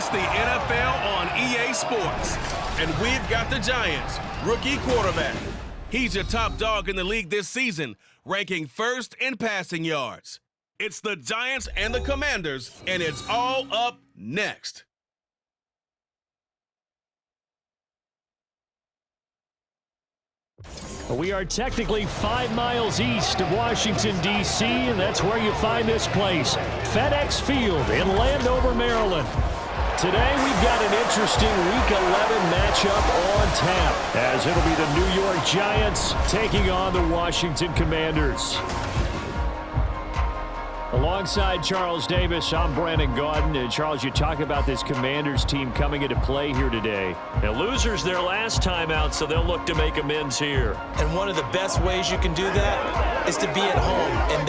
It's the NFL on EA Sports. And we've got the Giants' rookie quarterback. He's your top dog in the league this season, ranking first in passing yards. It's the Giants and the Commanders, and it's all up next. We are technically 5 miles east of Washington, D.C., and that's where you find this place, FedEx Field in Landover, Maryland. Today, we've got an interesting Week 11 matchup on tap, as it'll be the New York Giants taking on the Washington Commanders. Alongside Charles Davis, I'm Brandon Gaudin. And Charles, you talk about this Commanders team coming into play here today. Now, losers their last time out, so they'll look to make amends here. And one of the best ways you can do that is to be at home. And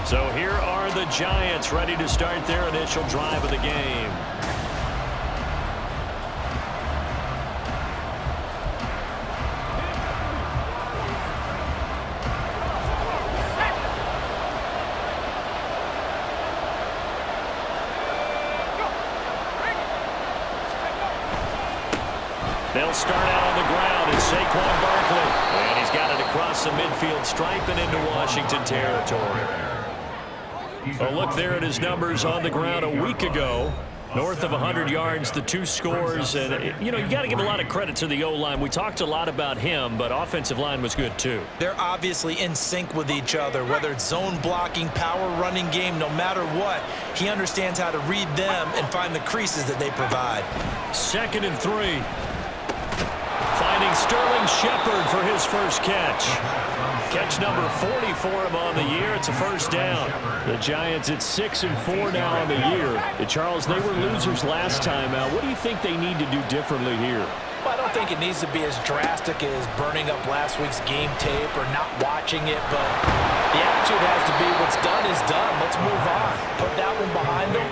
So here are the Giants ready to start their initial drive of the game. They'll start out on the ground. It's Saquon Barkley. And he's got it across the midfield stripe and into Washington territory. A look there at his numbers on the ground a week ago. North of 100 yards, the 2 scores. And, you know, you got to give a lot of credit to the O-line. We talked a lot about him, but offensive line was good too. they're obviously in sync with each other, whether it's zone blocking, power running game, no matter what. He understands how to read them and find the creases that they provide. 2nd and 3. Finding Sterling Shepard for his first catch. Catch number 40 for him on the year. It's a first down. The Giants at 6-4 now on the year. Charles, they were losers last time out. What do you think they need to do differently here? Well, I don't think it needs to be as drastic as burning up last week's game tape or not watching it, but the attitude has to be what's done is done. Let's move on. Put that one behind them,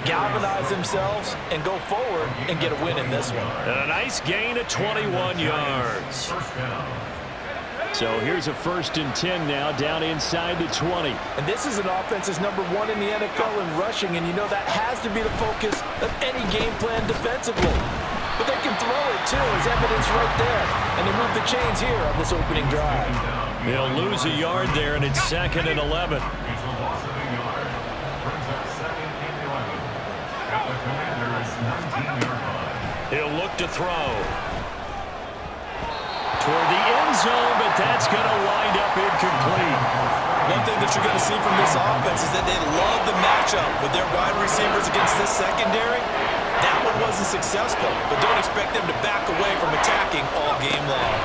galvanize themselves, and go forward and get a win in this one. And a nice gain of 21 yards. So here's a 1st and 10 now, down inside the 20. And this is an offense that's number 1 in the NFL in rushing, and you know that has to be the focus of any game plan defensively. But they can throw it, too, as evidence right there. And they move the chains here on this opening drive. They'll lose a yard there, and it's 2nd and 11. He'll look to throw. Toward the end zone, but that's going to wind up incomplete. One thing that you're going to see from this offense is that they love the matchup with their wide receivers against this secondary. That one wasn't successful, but don't expect them to back away from attacking all game long.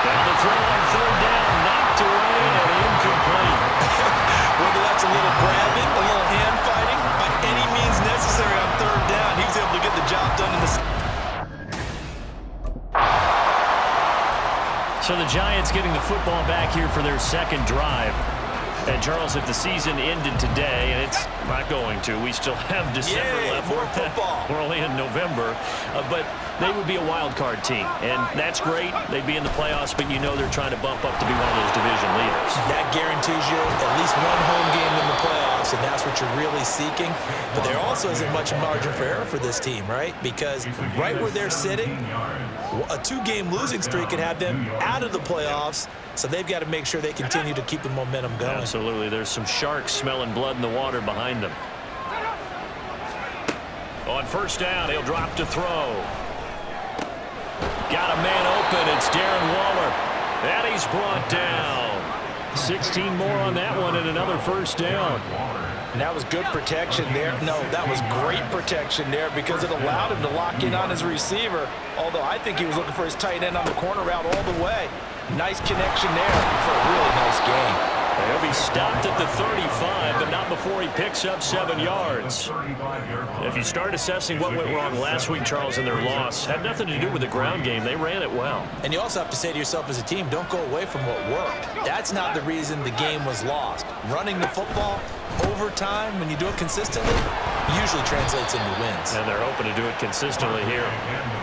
Down the throw on 3rd down, knocked away and incomplete. Whether that's a little grabbing, a little hand fighting, by any means necessary on 3rd down, he was able to get the job done in the. So the Giants getting the football back here for their 2nd drive. And, Charles, if the season ended today, and it's not going to, we still have December left. More football. We're only in November. But they would be a wild card team. And that's great. They'd be in the playoffs, but you know they're trying to bump up to be one of those division leaders. That guarantees you at least one home game in the playoffs, and that's what you're really seeking. But there also isn't much margin for error for this team, right? Because right where they're sitting, a 2-game losing streak could have them out of the playoffs, so they've got to make sure they continue to keep the momentum going. Absolutely. There's some sharks smelling blood in the water behind them. On 1st down, he'll drop to throw. Got a man open. It's Darren Waller. And he's brought down. 16 more on that one and another 1st down. And that was good protection there. No, that was great protection there because it allowed him to lock in on his receiver, although I think he was looking for his tight end on the corner route all the way. Nice connection there for a really nice game. He'll be stopped at the 35, but not before he picks up 7 yards. If you start assessing what went wrong last week, Charles, in their loss, had nothing to do with the ground game. They ran it well. And you also have to say to yourself as a team, don't go away from what worked. That's not the reason the game was lost. Running the football, overtime, when you do it consistently, usually translates into wins. And they're hoping to do it consistently here.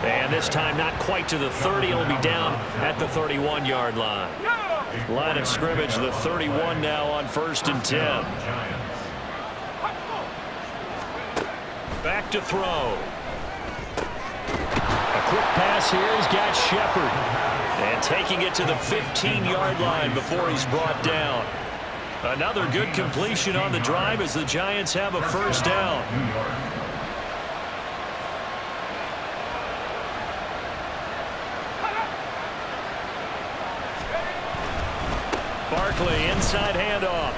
And this time not quite to the 30. It'll be down at the 31-yard line. Line of scrimmage, the 31 now on 1st and 10. Back to throw. A quick pass here. He's got Shepard. And taking it to the 15-yard line before he's brought down. Another good completion on the drive as the Giants have a first down. Barkley, inside handoff.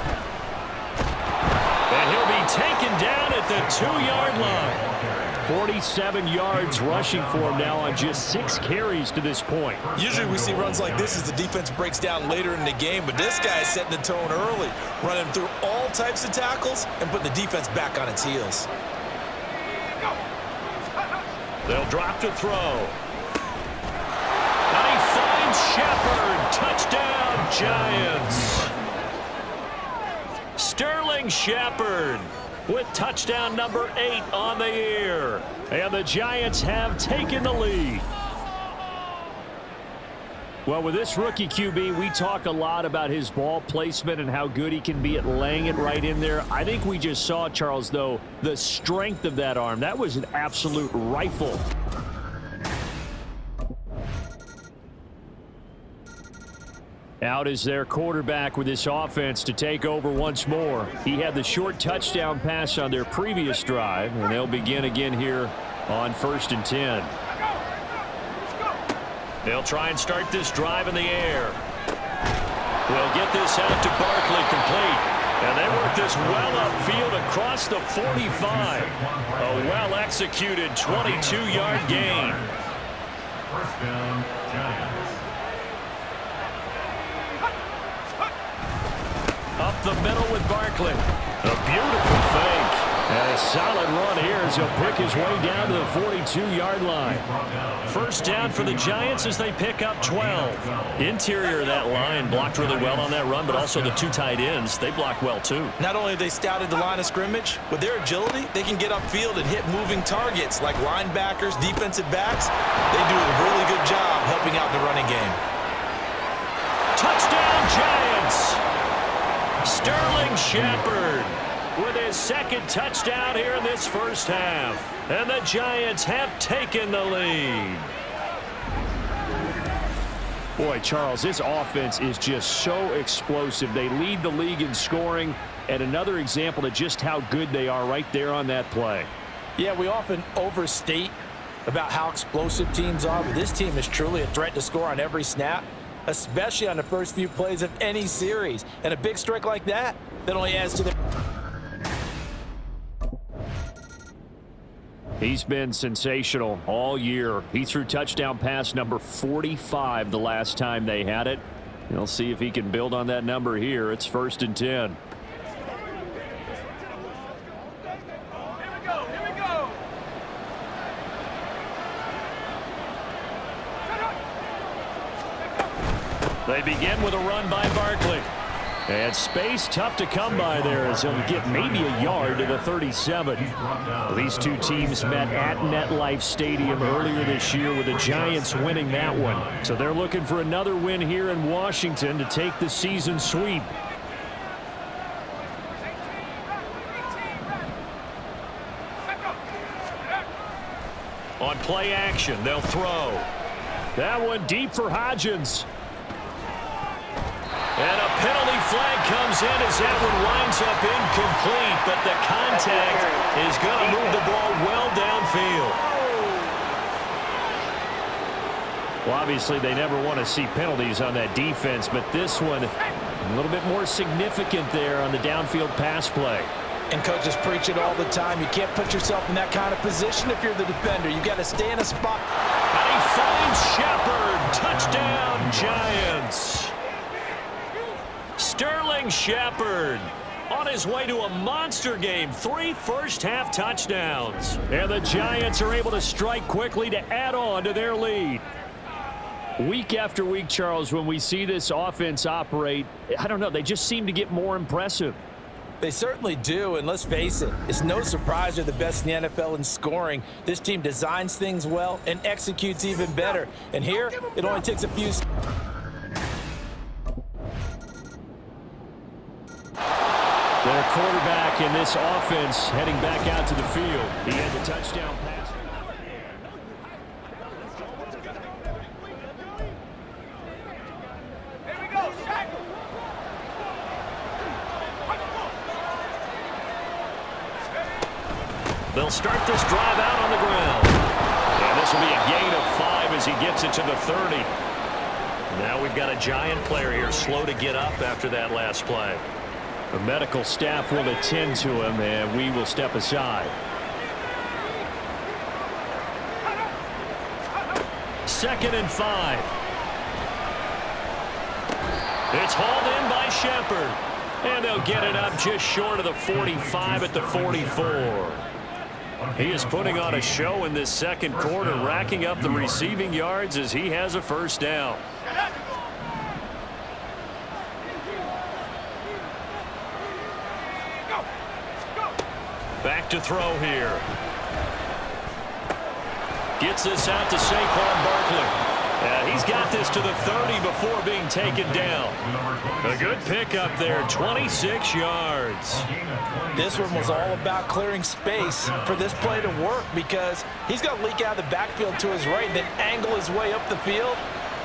And he'll be taken down at the 2-yard line. 47 yards rushing for him now on just 6 carries to this point. Usually we see runs like this as the defense breaks down later in the game, but this guy is setting the tone early, running through all types of tackles and putting the defense back on its heels. They'll drop to throw. And he finds Shepard. Touchdown, Giants. Sterling Shepard with touchdown number 8 on the year. And the Giants have taken the lead. Well, with this rookie QB, we talk a lot about his ball placement and how good he can be at laying it right in there. I think we just saw, Charles, though, the strength of that arm. That was an absolute rifle. Out is their quarterback with this offense to take over once more. He had the short touchdown pass on their previous drive, and they'll begin again here on 1st and 10. They'll try and start this drive in the air. We'll get this out to Barkley complete. And they work this well upfield across the 45. A well-executed 22-yard gain. First down, Giants. Up the middle with Barkley. A beautiful fake. And a solid run here as he'll pick his way down to the 42-yard line. First down for the Giants as they pick up 12. Interior of that line blocked really well on that run, but also the 2 tight ends, they blocked well too. Not only have they scouted the line of scrimmage, with their agility, they can get upfield and hit moving targets like linebackers, defensive backs. They do a really good job helping out the running game. Touchdown, Giants! Sterling Shepard with his 2nd touchdown here in this first half. And the Giants have taken the lead. Boy, Charles, this offense is just so explosive. They lead the league in scoring, and another example of just how good they are right there on that play. Yeah, we often overstate about how explosive teams are, but this team is truly a threat to score on every snap, especially on the first few plays of any series. And a big strike like that only adds to the... He's been sensational all year. He threw touchdown pass number 45 the last time they had it. We'll see if he can build on that number here. It's 1st and 10. They begin with a run by Barkley. And space tough to come by there as he'll get maybe a yard to the 37. These two teams met at MetLife Stadium earlier this year with the Giants winning that one. So they're looking for another win here in Washington to take the season sweep. On play action, they'll throw. That one deep for Hodgins. And a penalty flag comes in as that one winds up incomplete, but the contact is going to move the ball well downfield. Well, obviously, they never want to see penalties on that defense, but this one a little bit more significant there on the downfield pass play. And coaches preach it all the time. You can't put yourself in that kind of position if you're the defender. You got to stay in a spot. And he finds Shepard. Touchdown, Giants. Sterling Shepard on his way to a monster game. 3 first-half touchdowns. And the Giants are able to strike quickly to add on to their lead. Week after week, Charles, when we see this offense operate, I don't know, they just seem to get more impressive. They certainly do, and let's face it, it's no surprise they're the best in the NFL in scoring. This team designs things well and executes even better. And here, it only takes a few... quarterback in this offense heading back out to the field. He had the touchdown pass. They'll start this drive out on the ground. And this will be a gain of 5 as he gets it to the 30. Now we've got a Giant player here slow to get up after that last play. The medical staff will attend to him, and we will step aside. Second and 5. It's hauled in by Shepard. And they'll get it up just short of the 45 at the 44. He is putting on a show in this second quarter, racking up the receiving yards as he has a first down. Back to throw here. Gets this out to Saquon Barkley. He's got this to the 30 before being taken down. A good pickup there, 26 yards. This one was all about clearing space for this play to work because he's going to leak out of the backfield to his right and then angle his way up the field.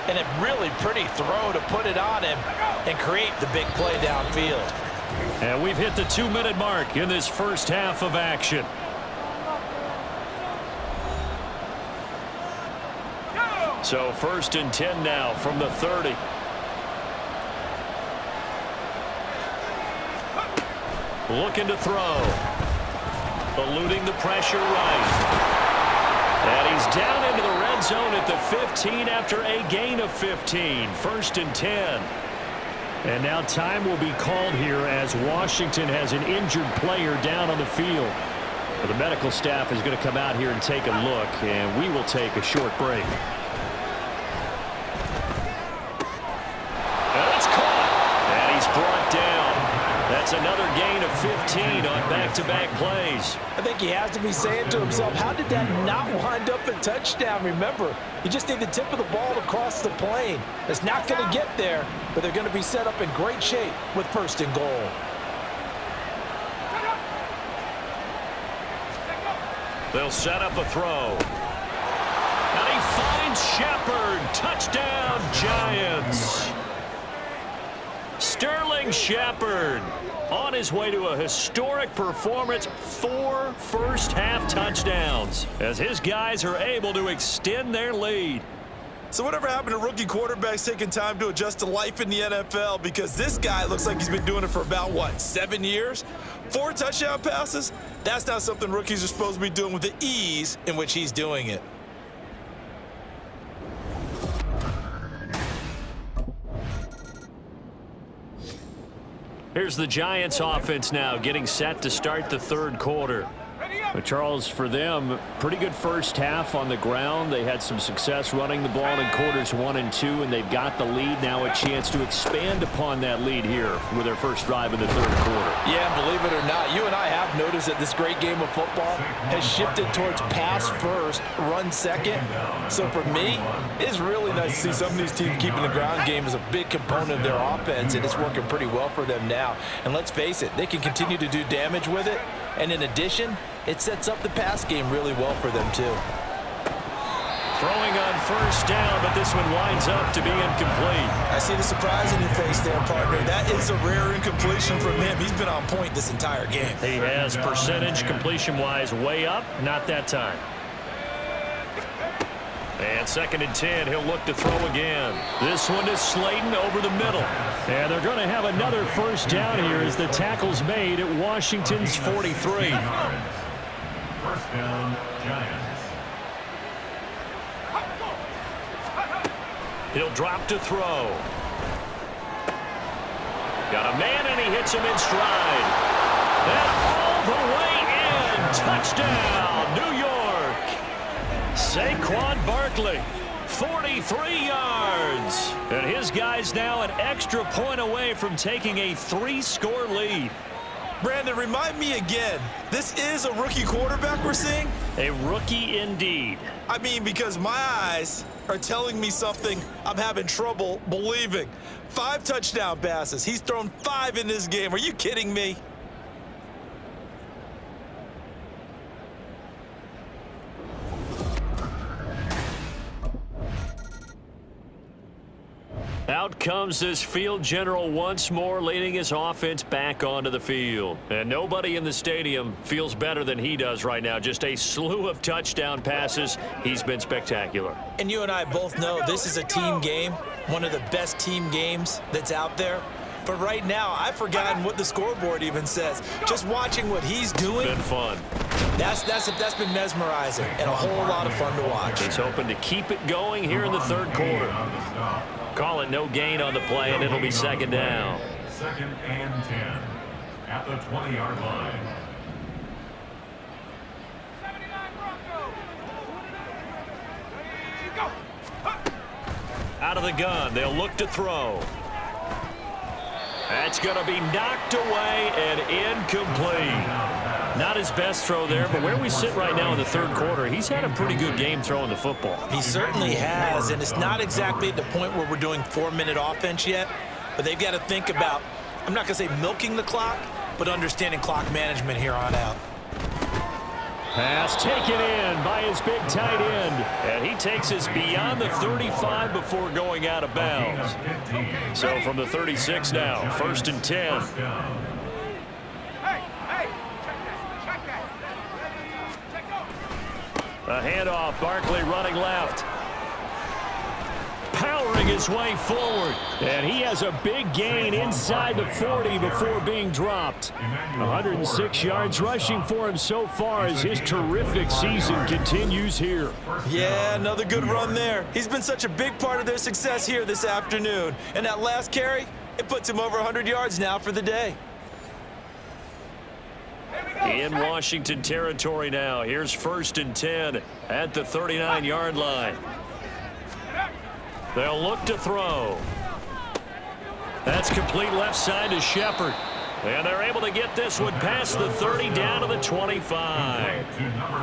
And a really pretty throw to put it on him and create the big play downfield. And we've hit the 2-minute mark in this first half of action. So first and 10 now from the 30. Looking to throw. Eluding the pressure right. And he's down into the red zone at the 15 after a gain of 15. First and 10. And now time will be called here as Washington has an injured player down on the field. The medical staff is going to come out here and take a look, and we will take a short break. And it's caught. And he's brought down. That's another gain of 15 on back-to-back plays. I think he has to be saying to himself, how did that not wind up a touchdown? Remember, you just need the tip of the ball to cross the plane. It's not going to get there, but they're going to be set up in great shape with first and goal. They'll set up a throw. And he finds Shepard. Touchdown, Giants. Sterling Shepard on his way to a historic performance, 4 first-half touchdowns, as his guys are able to extend their lead. So whatever happened to rookie quarterbacks taking time to adjust to life in the NFL? Because this guy looks like he's been doing it for about, 7 years? 4 touchdown passes? That's not something rookies are supposed to be doing with the ease in which he's doing it. Here's the Giants offense now getting set to start the third quarter. But Charles, for them, pretty good first half on the ground. They had some success running the ball in quarters 1 and 2, and they've got the lead. Now a chance to expand upon that lead here with their first drive in the third quarter. Yeah, believe it or not, you and I have noticed that this great game of football has shifted towards pass first, run second. So for me, it's really nice to see some of these teams keeping the ground game as a big component of their offense, and it's working pretty well for them now. And let's face it, they can continue to do damage with it. And in addition, it sets up the pass game really well for them, too. Throwing on first down, but this one winds up to be incomplete. I see the surprise in your face there, partner. That is a rare incompletion from him. He's been on point this entire game. He has percentage completion-wise way up, not that time. And second and 10, he'll look to throw again. This one is Slayton over the middle. And they're going to have another first down here as the tackle's made at Washington's 43. First down, Giants. He'll drop to throw. Got a man, and he hits him in stride. And all the way in. Touchdown, New York. Saquon Barkley, 43 yards. And his guys now an extra point away from taking a 3-score lead. Brandon, remind me again, this is a rookie quarterback we're seeing? A rookie indeed. I mean, because my eyes are telling me something I'm having trouble believing. 5 touchdown passes. He's thrown 5 in this game. Are you kidding me? Out comes this field general once more, leading his offense back onto the field. And nobody in the stadium feels better than he does right now. Just a slew of touchdown passes. He's been spectacular. And you and I both know this is a team game, one of the best team games that's out there. But right now, I've forgotten what the scoreboard even says. Just watching what he's doing. Been fun. That's been mesmerizing and a whole lot of fun to watch. He's hoping to keep it going here in the third quarter. Call it no gain on the play, and it'll be second down. Second and 10 at the 20-yard line. Out of the gun, they'll look to throw. That's going to be knocked away and incomplete. Not his best throw there, but where we sit right now in the third quarter, he's had a pretty good game throwing the football. He certainly has, and it's not exactly at the point where we're doing 4-minute offense yet, but they've got to think about, I'm not going to say milking the clock, but understanding clock management here on out. Pass taken in by his big tight end. And he takes us beyond the 35 before going out of bounds. So from the 36 now, first and 10. A handoff, Barkley running left. Powering his way forward. And he has a big gain inside the 40 before being dropped. 106 yards rushing for him so far as his terrific season continues here. Yeah, another good run there. He's been such a big part of their success here this afternoon. And that last carry, it puts him over 100 yards now for the day. In Washington territory now. Here's first and 10 at the 39-yard line. They'll look to throw. That's complete left side to Shepard. And they're able to get this one past the 30 down to the 25.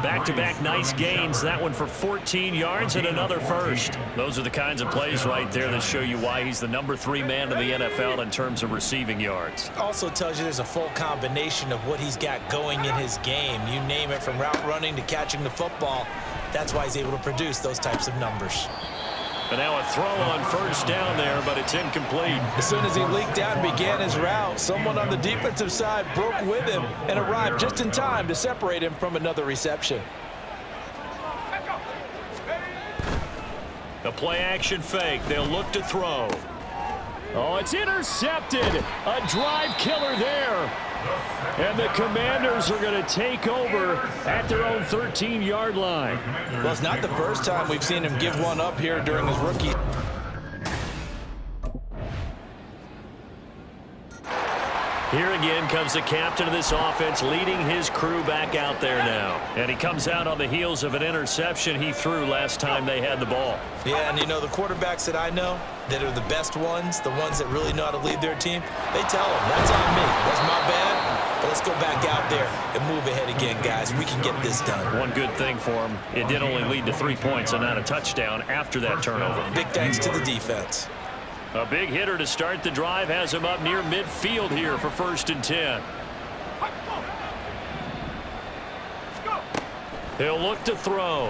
Back-to-back nice gains. That one for 14 yards and another first. Those are the kinds of plays right there that show you why he's the number 3 man in the NFL in terms of receiving yards. Also tells you there's a full combination of what he's got going in his game. You name it, from route running to catching the football. That's why he's able to produce those types of numbers. And now a throw on first down there, but it's incomplete. As soon as he leaked out and began his route, someone on the defensive side broke with him and arrived just in time to separate him from another reception. A play-action fake. They'll look to throw. Oh, it's intercepted. A drive killer there. And the Commanders are going to take over at their own 13-yard line. Well, it's not the first time we've seen him give one up here during his rookie. Here again comes the captain of this offense, leading his crew back out there now. And he comes out on the heels of an interception he threw last time they had the ball. Yeah, and you know, the quarterbacks that I know that are the best ones, the ones that really know how to lead their team, they tell them, that's on me, that's my bad, but let's go back out there and move ahead again, guys. We can get this done. One good thing for him, it did only lead to 3 points and not a touchdown after that turnover. Big thanks to the defense. A big hitter to start the drive has him up near midfield here for first and 10. He'll look to throw.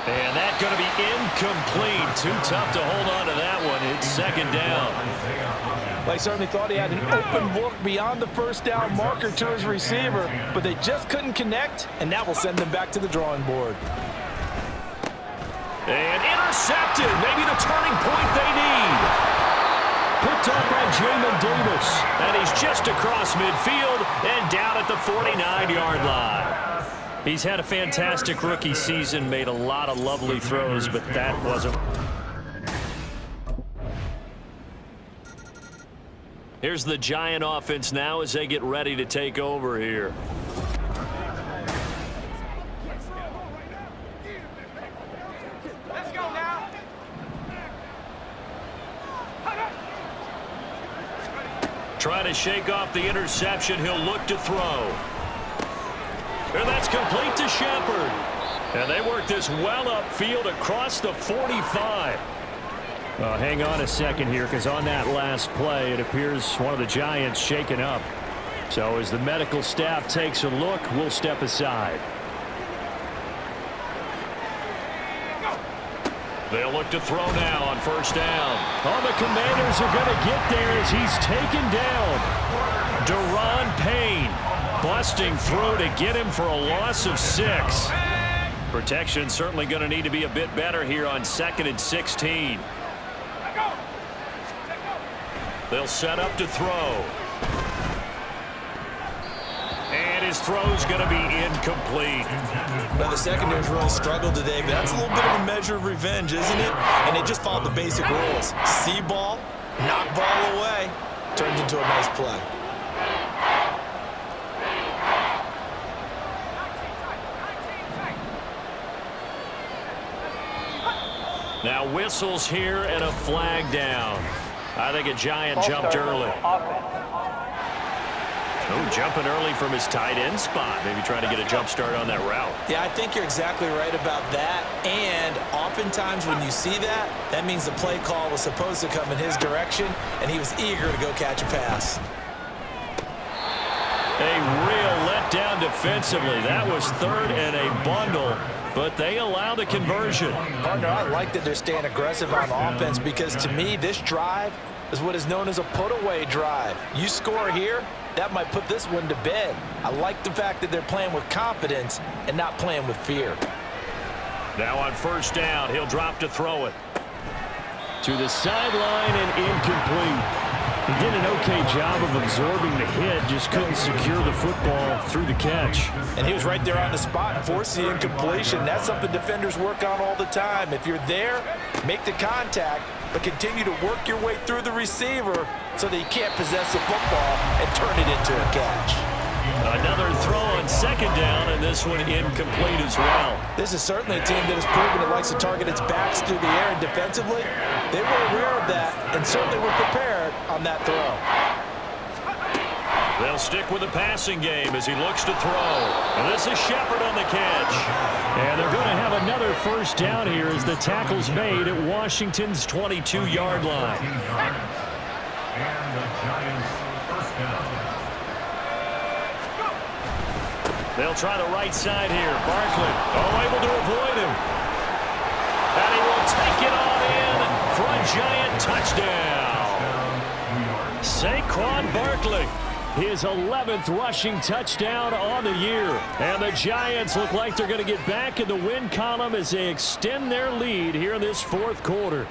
And that's going to be incomplete. Too tough to hold on to that one. It's second down. They certainly thought he had an open look beyond the first down marker to his receiver, but they just couldn't connect, and that will send them back to the drawing board. And intercepted. Maybe the turning point they need. Picked up by Jamin Davis. And he's just across midfield and down at the 49-yard line. He's had a fantastic rookie season, made a lot of lovely throws, but that wasn't. Here's the Giant offense now as they get ready to take over here. Trying to shake off the interception. He'll look to throw. And that's complete to Shepard. And they work this well upfield across the 45. Hang on a second here, because on that last play, it appears one of the Giants shaken up. So as the medical staff takes a look, we'll step aside. They'll look to throw now on first down. Oh, the Commanders are going to get there as he's taken down. Deron Payne busting through to get him for a loss of 6. Protection certainly going to need to be a bit better here on 2nd and 16. They'll set up to throw. And his throw's going to be incomplete. Now, the secondary's really struggled today, but that's a little bit of a measure of revenge, isn't it? And they just followed the basic rules. See ball, knock ball away, turns into a nice play. Now whistles here and a flag down. I think a Giant jumped early. Oh, jumping early from his tight end spot. Maybe trying to get a jump start on that route. Yeah, I think you're exactly right about that. And oftentimes when you see that, that means the play call was supposed to come in his direction, and he was eager to go catch a pass. A real letdown defensively. That was 3rd and a bundle, but they allow the conversion. Partner, I like that they're staying aggressive on offense because to me, this drive is what is known as a put-away drive. You score here, that might put this one to bed. I like the fact that they're playing with confidence and not playing with fear. Now on first down, he'll drop to throw it. To the sideline and incomplete. He did an okay job of absorbing the hit, just couldn't secure the football through the catch. And he was right there on the spot and forced the incompletion. That's something defenders work on all the time. If you're there, make the contact, but continue to work your way through the receiver so that he can't possess the football and turn it into a catch. Another throw on 2nd down, and this one incomplete as well. This is certainly a team that has proven it likes to target its backs through the air, and defensively, they were aware of that and certainly were prepared on that throw. They'll stick with the passing game as he looks to throw. And this is Shepard on the catch. And they're going to have another first down here as the tackle's made at Washington's 22-yard line. And the Giants first down. They'll try the right side here. Barkley, able to avoid him. And he will take it on in for a Giant touchdown. Saquon Barkley, his 11th rushing touchdown on the year. And the Giants look like they're going to get back in the win column as they extend their lead here in this 4th quarter.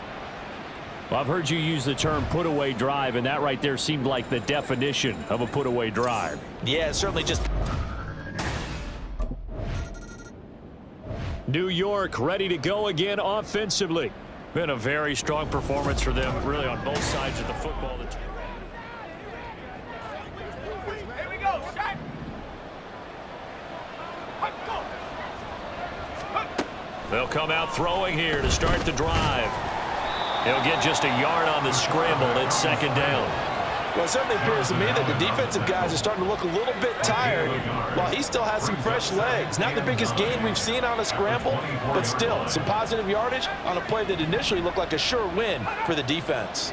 Well, I've heard you use the term put-away drive, and that right there seemed like the definition of a put-away drive. Yeah, certainly just... New York ready to go again offensively. Been a very strong performance for them, really, on both sides of the football. Here we go, Shaq. They'll come out throwing here to start the drive. He'll get just a yard on the scramble. It's 2nd down. Well, it certainly appears to me that the defensive guys are starting to look a little bit tired while he still has some fresh legs. Not the biggest gain we've seen on a scramble, but still some positive yardage on a play that initially looked like a sure win for the defense.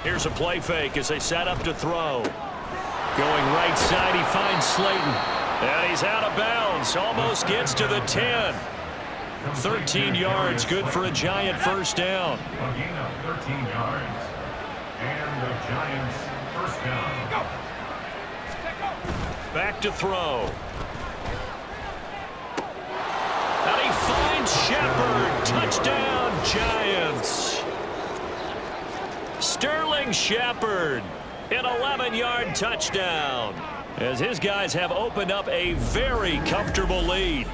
Here's a play fake as they set up to throw. Going right side, he finds Slayton. And he's out of bounds. Almost gets to the 10. 13 yards, good for a Giant first down. A gain of 13 yards. And the Giants first down. Back to throw. And he finds Shepard. Touchdown, Giants. Sterling Shepard, an 11-yard touchdown, as his guys have opened up a very comfortable lead.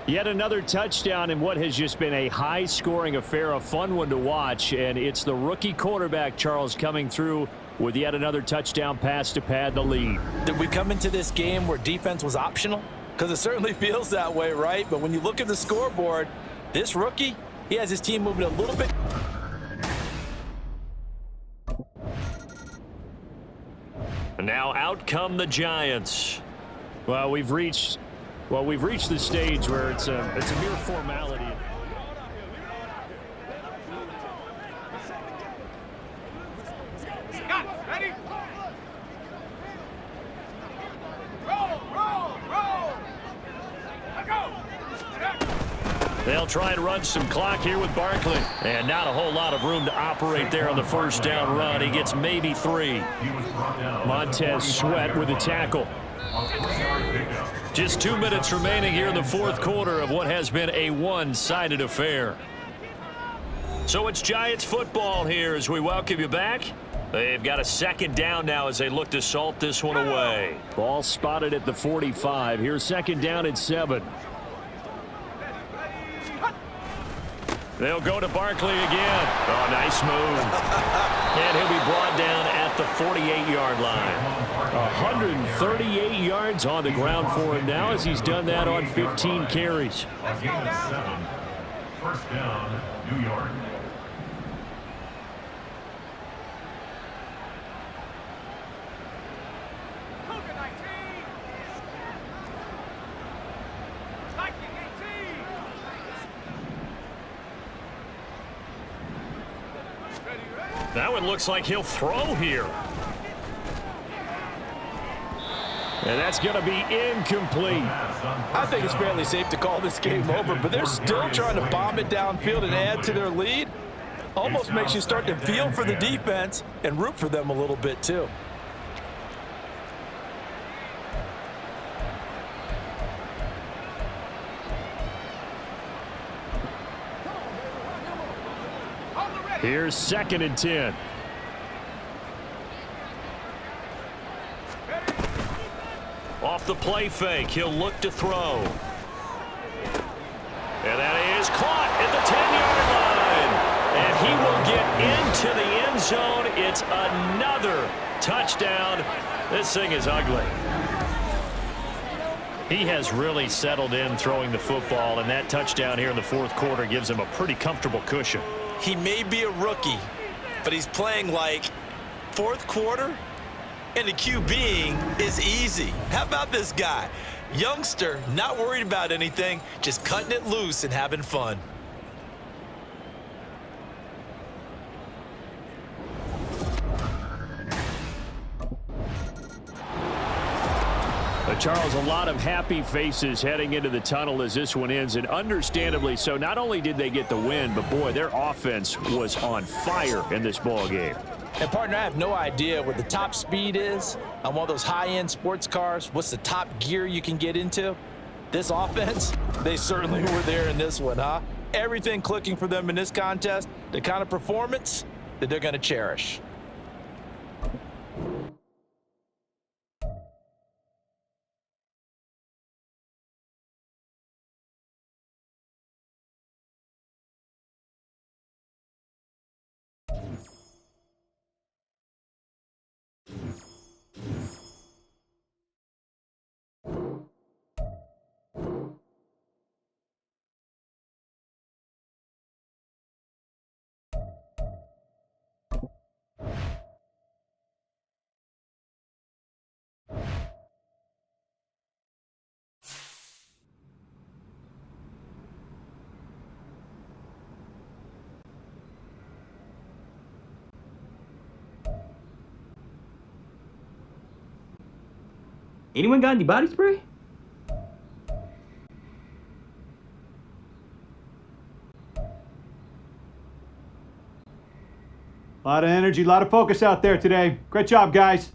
Yet another touchdown in what has just been a high-scoring affair, a fun one to watch, and it's the rookie quarterback, Charles, coming through with yet another touchdown pass to pad the lead. Did we come into this game where defense was optional? Because it certainly feels that way, right? But when you look at the scoreboard, this rookie, he has his team moving a little bit. And now out come the Giants. Well, we've reached the stage where it's a mere formality. Scott, ready? Roll, roll, roll. Let go. They'll try and run some clock here with Barkley. And not a whole lot of room to operate there on the first down run. He gets maybe 3. Montez Sweat with a tackle. Just 2 minutes remaining here in the fourth quarter of what has been a one-sided affair. So it's Giants football here as we welcome you back. They've got a second down now as they look to salt this one away. Ball spotted at the 45. Here's second down at 7. They'll go to Barkley again. Oh, nice move. And he'll be brought down at the 48-yard line. 138 yards on the ground for him now as he's done that on 15 carries. A gain of 7. First down, New York. That one looks like he'll throw here. And that's going to be incomplete. I think it's fairly safe to call this game over, but they're still trying to bomb it downfield and add to their lead. Almost makes you start to feel for the defense and root for them a little bit too. Here's second and 10. Off the play fake, he'll look to throw. And that is caught at the 10-yard line. And he will get into the end zone. It's another touchdown. This thing is ugly. He has really settled in throwing the football, and that touchdown here in the fourth quarter gives him a pretty comfortable cushion. He may be a rookie, but he's playing like fourth quarter, and the QBing is easy. How about this guy? Youngster, not worried about anything, just cutting it loose and having fun. Charles, a lot of happy faces heading into the tunnel as this one ends, and understandably so. Not only did they get the win, but boy, their offense was on fire in this ball game. And partner, I have no idea what the top speed is on one of those high-end sports cars. What's the top gear you can get into? This offense, they certainly were there in this one, huh? Everything clicking for them in this contest, the kind of performance that they're going to cherish. Anyone got any body spray? A lot of energy, a lot of focus out there today. Great job, guys.